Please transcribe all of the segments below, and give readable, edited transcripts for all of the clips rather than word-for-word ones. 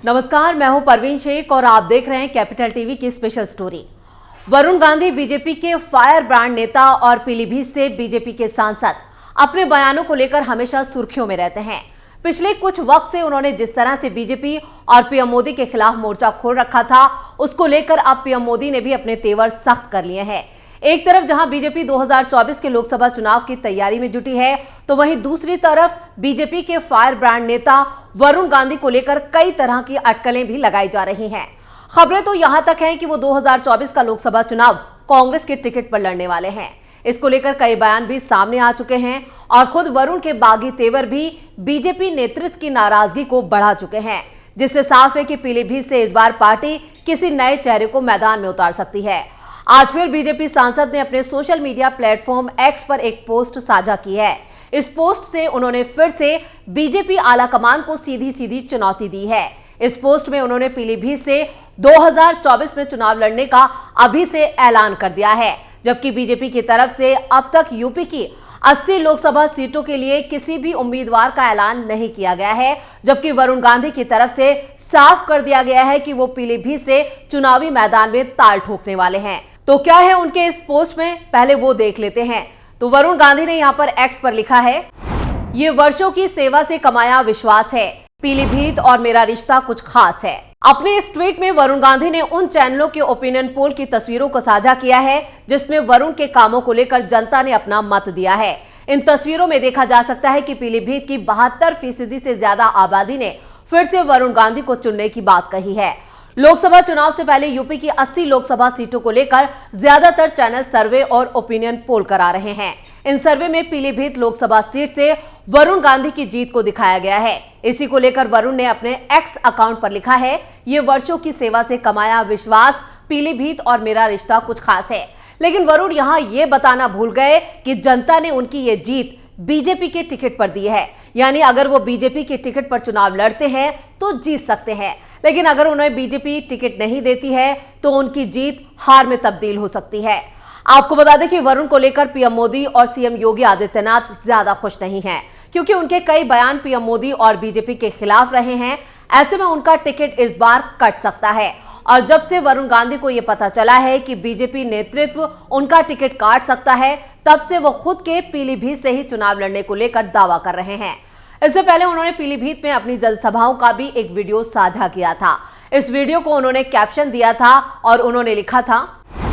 नमस्कार, मैं हूं परवीन शेख और आप देख रहे हैं कैपिटल टीवी की special story. Varun Gandhi BJP के फायर ब्रांड नेता और पीलीभीत से बीजेपी के सांसद अपने बयानों को लेकर हमेशा सुर्खियों में रहते हैं। पिछले कुछ वक्त से उन्होंने जिस तरह से बीजेपी और पीएम मोदी के खिलाफ मोर्चा खोल रखा था, उसको लेकर अब पीएम मोदी ने भी अपने तेवर सख्त कर लिए हैं। एक तरफ जहां बीजेपी 2024 के लोकसभा चुनाव की तैयारी में जुटी है, तो वहीं दूसरी तरफ बीजेपी के फायर ब्रांड नेता वरुण गांधी को लेकर कई तरह की अटकलें भी लगाई जा रही हैं। खबरें तो यहां तक हैं कि वो 2024 का लोकसभा चुनाव कांग्रेस के टिकट पर लड़ने वाले हैं। इसको लेकर कई बयान भी सामने आ चुके हैं और खुद वरुण के बागी तेवर भी बीजेपी नेतृत्व की नाराजगी को बढ़ा चुके हैं, जिससे साफ है कि पीलीभीत से इस बार पार्टी किसी नए चेहरे को मैदान में उतार सकती है। आज फिर बीजेपी सांसद ने अपने सोशल मीडिया प्लेटफॉर्म एक्स पर एक पोस्ट साझा की है। इस पोस्ट से उन्होंने फिर से बीजेपी आलाकमान को सीधी सीधी चुनौती दी है। इस पोस्ट में उन्होंने पीलीभीत से 2024 में चुनाव लड़ने का अभी से ऐलान कर दिया है, जबकि बीजेपी की तरफ से अब तक यूपी की 80 लोकसभा सीटों के लिए किसी भी उम्मीदवार का ऐलान नहीं किया गया है, जबकि वरुण गांधी की तरफ से साफ कर दिया गया है कि वो पीलीभीत से चुनावी मैदान में ताल ठोकने वाले हैं। तो क्या है उनके इस पोस्ट में, पहले वो देख लेते हैं। तो वरुण गांधी ने यहां पर एक्स पर लिखा है, ये वर्षों की सेवा से कमाया विश्वास है, पीलीभीत और मेरा रिश्ता कुछ खास है। अपने इस ट्वीट में वरुण गांधी ने उन चैनलों के ओपिनियन पोल की तस्वीरों को साझा किया है जिसमें वरुण के कामों को लेकर जनता ने अपना मत दिया है। इन तस्वीरों में देखा जा सकता है कि पीलीभीत की 72% से ज्यादा आबादी ने फिर से वरुण गांधी को चुनने की बात कही है। लोकसभा चुनाव से पहले यूपी की 80 लोकसभा सीटों को लेकर ज्यादातर चैनल सर्वे और ओपिनियन पोल करा रहे हैं। इन सर्वे में पीलीभीत लोकसभा सीट से वरुण गांधी की जीत को दिखाया गया है। इसी को लेकर वरुण ने अपने एक्स अकाउंट पर लिखा है, ये वर्षों की सेवा से कमाया विश्वास, पीलीभीत और मेरा रिश्ता कुछ खास है। लेकिन वरुण यहां ये बताना भूल गए कि जनता ने उनकी ये जीत बीजेपी के टिकट पर दी है, यानी अगर वो बीजेपी के टिकट पर चुनाव लड़ते हैं तो जीत सकते हैं, लेकिन अगर उन्हें बीजेपी टिकट नहीं देती है तो उनकी जीत हार में तब्दील हो सकती है। आपको बता दें कि वरुण को लेकर पीएम मोदी और सीएम योगी आदित्यनाथ ज्यादा खुश नहीं हैं, क्योंकि उनके कई बयान पीएम मोदी और बीजेपी के खिलाफ रहे हैं। ऐसे में उनका टिकट इस बार कट सकता है। और जब से वरुण गांधी को यह पता चला है कि बीजेपी नेतृत्व उनका टिकट काट सकता है, तब से वो खुद के पीलीभीत से ही चुनाव लड़ने को लेकर दावा कर रहे हैं। इससे पहले उन्होंने पीलीभीत में अपनी जनसभाओं का भी एक वीडियो साझा किया था। इस वीडियो को उन्होंने कैप्शन दिया था और उन्होंने लिखा था,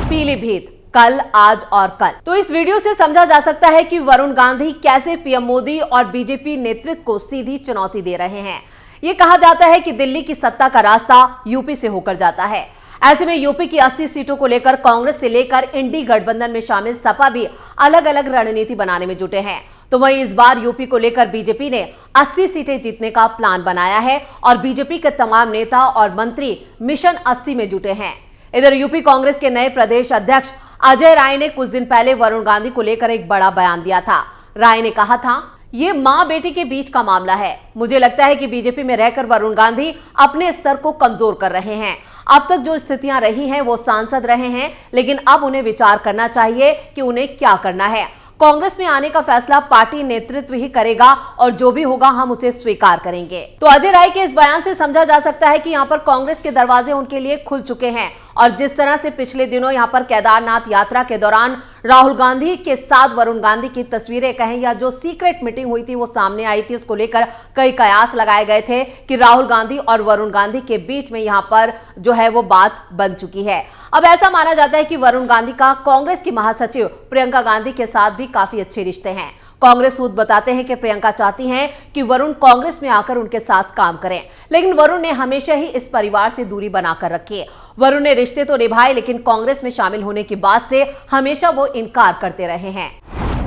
पीलीभीत कल, आज और कल। तो इस वीडियो से समझा जा सकता है कि वरुण गांधी कैसे पीएम मोदी और बीजेपी नेतृत्व को सीधी चुनौती दे रहे हैं। ये कहा जाता है कि दिल्ली की सत्ता का रास्ता यूपी से होकर जाता है। ऐसे में यूपी की 80 सीटों को लेकर कांग्रेस से लेकर इंडी गठबंधन में शामिल सपा भी अलग अलग रणनीति बनाने में जुटे हैं। तो वहीं इस बार यूपी को लेकर बीजेपी ने 80 सीटें जीतने का प्लान बनाया है और बीजेपी के तमाम नेता और मंत्री मिशन 80 में जुटे हैं। इधर यूपी कांग्रेस के नए प्रदेश अध्यक्ष अजय राय ने कुछ दिन पहले वरुण गांधी को लेकर एक बड़ा बयान दिया था। राय ने कहा था, ये मां बेटी के बीच का मामला है। मुझे लगता है कि बीजेपी में रहकर वरुण गांधी अपने स्तर को कमजोर कर रहे हैं। अब तक जो स्थितियां रही हैं वो सांसद रहे हैं, लेकिन अब उन्हें विचार करना चाहिए कि उन्हें क्या करना है। कांग्रेस में आने का फैसला पार्टी नेतृत्व ही करेगा और जो भी होगा हम उसे स्वीकार करेंगे। तो अजय राय के इस बयान से समझा जा सकता है कि यहाँ पर कांग्रेस के दरवाजे उनके लिए खुल चुके हैं। और जिस तरह से पिछले दिनों यहाँ पर केदारनाथ यात्रा के दौरान राहुल गांधी के साथ वरुण गांधी की तस्वीरें कहें या जो सीक्रेट मीटिंग हुई थी वो सामने आई थी, उसको लेकर कई कयास लगाए गए थे कि राहुल गांधी और वरुण गांधी के बीच में यहाँ पर जो है वो बात बन चुकी है। अब ऐसा माना जाता है कि वरुण गांधी का कांग्रेस की महासचिव प्रियंका गांधी के साथ भी काफी अच्छे रिश्ते हैं। कांग्रेस सूत्र बताते हैं कि प्रियंका चाहती हैं कि वरुण कांग्रेस में आकर उनके साथ काम करें, लेकिन वरुण ने हमेशा ही इस परिवार से दूरी बनाकर रखी है। वरुण ने रिश्ते तो निभाए, लेकिन कांग्रेस में शामिल होने की बात से हमेशा वो इनकार करते रहे हैं।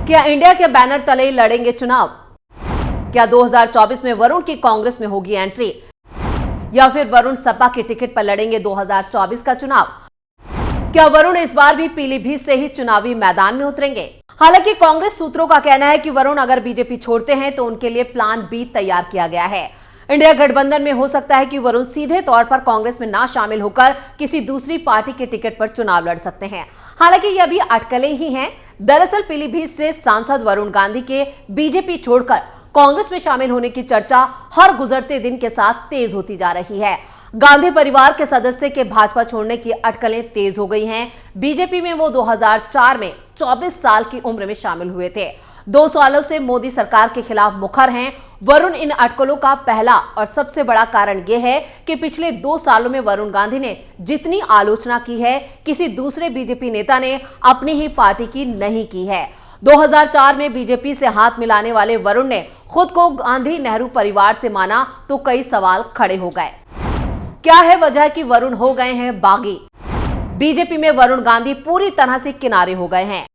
क्या इंडिया के बैनर तले लड़ेंगे चुनाव? क्या 2024 में वरुण की कांग्रेस में होगी एंट्री, या फिर वरुण सपा के टिकट पर लड़ेंगे 2024 का चुनाव? क्या वरुण इस बार भी पीलीभीत से ही चुनावी मैदान में उतरेंगे? हालांकि कांग्रेस सूत्रों का कहना है कि वरुण अगर बीजेपी छोड़ते हैं तो उनके लिए प्लान बी तैयार किया गया है। इंडिया गठबंधन में हो सकता है कि वरुण सीधे तौर पर कांग्रेस में ना शामिल होकर किसी दूसरी पार्टी के टिकट पर चुनाव लड़ सकते हैं। हालांकि ये अभी अटकलें ही हैं। दरअसल पीलीभीत से सांसद वरुण गांधी के बीजेपी छोड़कर कांग्रेस में शामिल होने की चर्चा हर गुजरते दिन के साथ तेज होती जा रही है। गांधी परिवार के सदस्य के भाजपा छोड़ने की अटकलें तेज हो गई हैं। बीजेपी में वो 2004 में 24 साल की उम्र में शामिल हुए थे। 2 सालों से मोदी सरकार के खिलाफ मुखर हैं। वरुण इन अटकलों का पहला और सबसे बड़ा कारण यह है कि पिछले 2 सालों में वरुण गांधी ने जितनी आलोचना की है, किसी दूसरे बीजेपी नेता ने अपनी ही पार्टी की नहीं की है। 2004 में बीजेपी से हाथ मिलाने वाले वरुण ने खुद को गांधी नेहरू परिवार से माना तो कई सवाल खड़े हो गए। क्या है वजह कि वरुण हो गए हैं बागी? बीजेपी में वरुण गांधी पूरी तरह से किनारे हो गए हैं।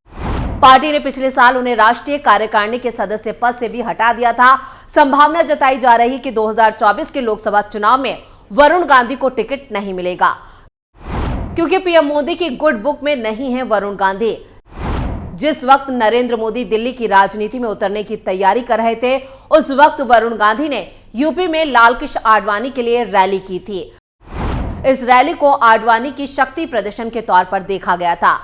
पार्टी ने पिछले साल उन्हें राष्ट्रीय कार्यकारिणी के सदस्य पद से भी हटा दिया था। संभावना जताई जा रही कि 2024 के लोकसभा चुनाव में वरुण गांधी को टिकट नहीं मिलेगा, क्योंकि पीएम मोदी की गुड बुक में नहीं है वरुण गांधी। जिस वक्त नरेंद्र मोदी दिल्ली की राजनीति में उतरने की तैयारी कर रहे थे, उस वक्त वरुण गांधी ने यूपी में लालकृष्ण आडवाणी के लिए रैली की थी। इस रैली को आडवाणी की शक्ति प्रदर्शन के तौर पर देखा गया था।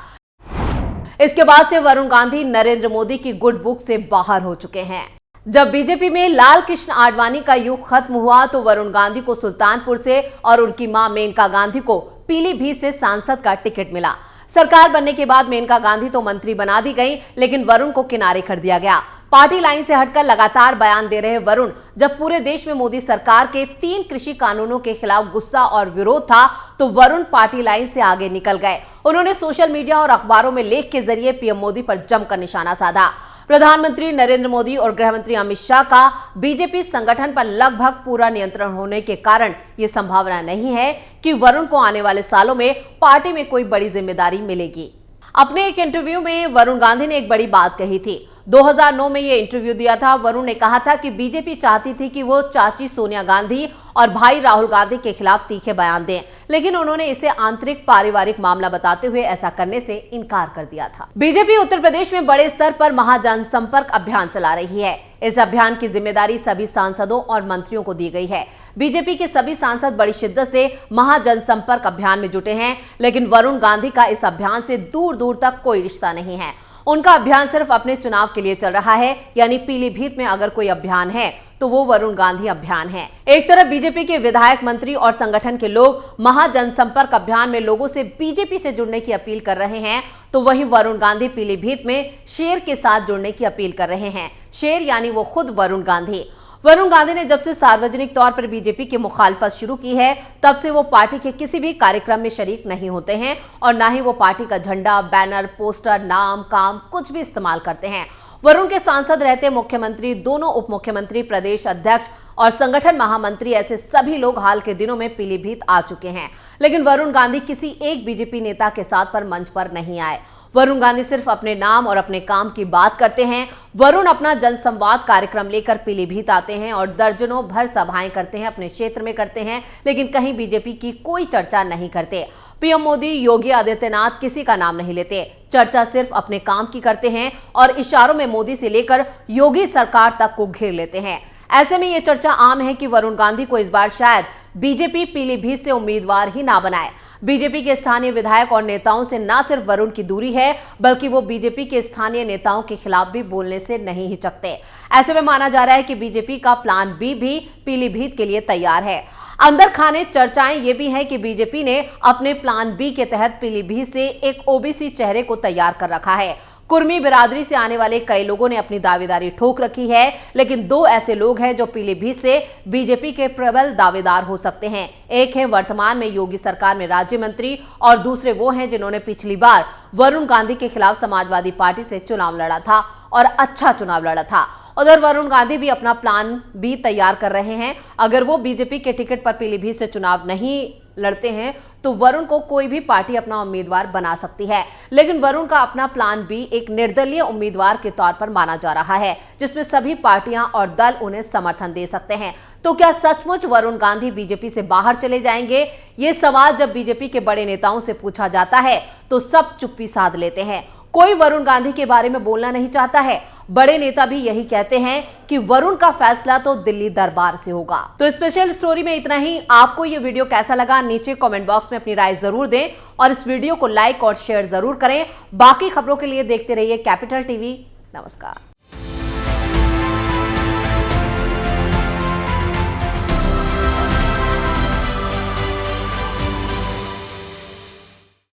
इसके बाद से वरुण गांधी नरेंद्र मोदी की गुड बुक से बाहर हो चुके हैं। जब बीजेपी में लालकृष्ण आडवाणी का युग खत्म हुआ तो वरुण गांधी को सुल्तानपुर से और उनकी मां मेनका गांधी को पीलीभीत से सांसद का टिकट मिला। सरकार बनने के बाद मेनका गांधी तो मंत्री बना दी गई, लेकिन वरुण को किनारे कर दिया गया। पार्टी लाइन से हटकर लगातार बयान दे रहे वरुण जब पूरे देश में मोदी सरकार के 3 कृषि कानूनों के खिलाफ गुस्सा और विरोध था, तो वरुण पार्टी लाइन से आगे निकल गए। उन्होंने सोशल मीडिया और अखबारों में लेख के जरिए पीएम मोदी पर जमकर निशाना साधा। प्रधानमंत्री नरेंद्र मोदी और गृह मंत्री अमित शाह का बीजेपी संगठन पर लगभग पूरा नियंत्रण होने के कारण ये संभावना नहीं है कि वरुण को आने वाले सालों में पार्टी में कोई बड़ी जिम्मेदारी मिलेगी। अपने एक इंटरव्यू में वरुण गांधी ने एक बड़ी बात कही थी। 2009 में ये इंटरव्यू दिया था। वरुण ने कहा था कि बीजेपी चाहती थी कि वो चाची सोनिया गांधी और भाई राहुल गांधी के खिलाफ तीखे बयान दें, लेकिन उन्होंने इसे आंतरिक पारिवारिक मामला बताते हुए ऐसा करने से इनकार कर दिया था। बीजेपी उत्तर प्रदेश में बड़े स्तर पर महाजनसंपर्क अभियान चला रही है। इस अभियान की जिम्मेदारी सभी सांसदों और मंत्रियों को दी गई है। बीजेपी के सभी सांसद बड़ी शिद्दत से महाजनसंपर्क अभियान में जुटे हैं, लेकिन वरुण गांधी का इस अभियान से दूर दूर तक कोई रिश्ता नहीं है। उनका अभियान सिर्फ अपने चुनाव के लिए चल रहा है, यानी पीलीभीत में अगर कोई अभियान है तो वो वरुण गांधी अभियान है। एक तरफ बीजेपी के विधायक, मंत्री और संगठन के लोग महाजनसंपर्क अभियान में लोगों से बीजेपी से जुड़ने की अपील कर रहे हैं, तो वहीं वरुण गांधी पीलीभीत में शेर के साथ जुड़ने की अपील कर रहे हैं। शेर यानी वो खुद वरुण गांधी। वरुण गांधी ने जब से सार्वजनिक तौर पर बीजेपी की मुखालफत शुरू की है, तब से वो पार्टी के किसी भी कार्यक्रम में शरीक नहीं होते हैं और ना ही वो पार्टी का झंडा, बैनर, पोस्टर, नाम, काम कुछ भी इस्तेमाल करते हैं। वरुण के सांसद रहते मुख्यमंत्री, दोनों उप मुख्यमंत्री, प्रदेश अध्यक्ष और संगठन महामंत्री, ऐसे सभी लोग हाल के दिनों में पीलीभीत आ चुके हैं, लेकिन वरुण गांधी किसी एक बीजेपी नेता के साथ पर मंच पर नहीं आए। वरुण गांधी सिर्फ अपने नाम और अपने काम की बात करते हैं। वरुण अपना जनसंवाद कार्यक्रम लेकर पीलीभीत आते हैं और दर्जनों भर सभाएं करते हैं, अपने क्षेत्र में करते हैं, लेकिन कहीं बीजेपी की कोई चर्चा नहीं करते। पीएम मोदी, योगी आदित्यनाथ किसी का नाम नहीं लेते। चर्चा सिर्फ अपने काम की करते हैं और इशारों में मोदी से लेकर योगी सरकार तक को घेर लेते हैं। ऐसे में यह चर्चा आम है कि वरुण गांधी को इस बार शायद बीजेपी पीलीभीत से उम्मीदवार ही ना बनाए। बीजेपी के स्थानीय विधायक और नेताओं से न सिर्फ वरुण की दूरी है, बल्कि वो बीजेपी के स्थानीय नेताओं के खिलाफ भी बोलने से नहीं हिचकते। ऐसे में माना जा रहा है कि बीजेपी का प्लान बी भी पीलीभीत के लिए तैयार है। अंदर खाने चर्चाएं ये भी हैं कि बीजेपी ने अपने प्लान बी के तहत पीलीभीत से एक ओबीसी चेहरे को तैयार कर रखा है। कुर्मी बिरादरी से आने वाले कई लोगों ने अपनी दावेदारी ठोक रखी है, लेकिन 2 ऐसे लोग हैं जो पीलीभीत से बीजेपी के प्रबल दावेदार हो सकते हैं। एक है वर्तमान में योगी सरकार में राज्य मंत्री और दूसरे वो हैं जिन्होंने पिछली बार वरुण गांधी के खिलाफ समाजवादी पार्टी से चुनाव लड़ा था और अच्छा चुनाव लड़ा था। उधर वरुण गांधी भी अपना प्लान बी तैयार कर रहे हैं। अगर वो बीजेपी के टिकट पर पीलीभीत से चुनाव नहीं लड़ते हैं तो वरुण को कोई भी पार्टी अपना उम्मीदवार बना सकती है, लेकिन वरुण का अपना प्लान बी एक निर्दलीय उम्मीदवार के तौर पर माना जा रहा है, जिसमें सभी पार्टियां और दल उन्हें समर्थन दे सकते हैं। तो क्या सचमुच वरुण गांधी बीजेपी से बाहर चले जाएंगे? ये सवाल जब बीजेपी के बड़े नेताओं से पूछा जाता है तो सब चुप्पी साध लेते हैं। कोई वरुण गांधी के बारे में बोलना नहीं चाहता है। बड़े नेता भी यही कहते हैं कि वरुण का फैसला तो दिल्ली दरबार से होगा। तो स्पेशल स्टोरी में इतना ही। आपको ये वीडियो कैसा लगा नीचे कमेंट बॉक्स में अपनी राय जरूर दें और इस वीडियो को लाइक और शेयर जरूर करें। बाकी खबरों के लिए देखते रहिए कैपिटल टीवी। नमस्कार।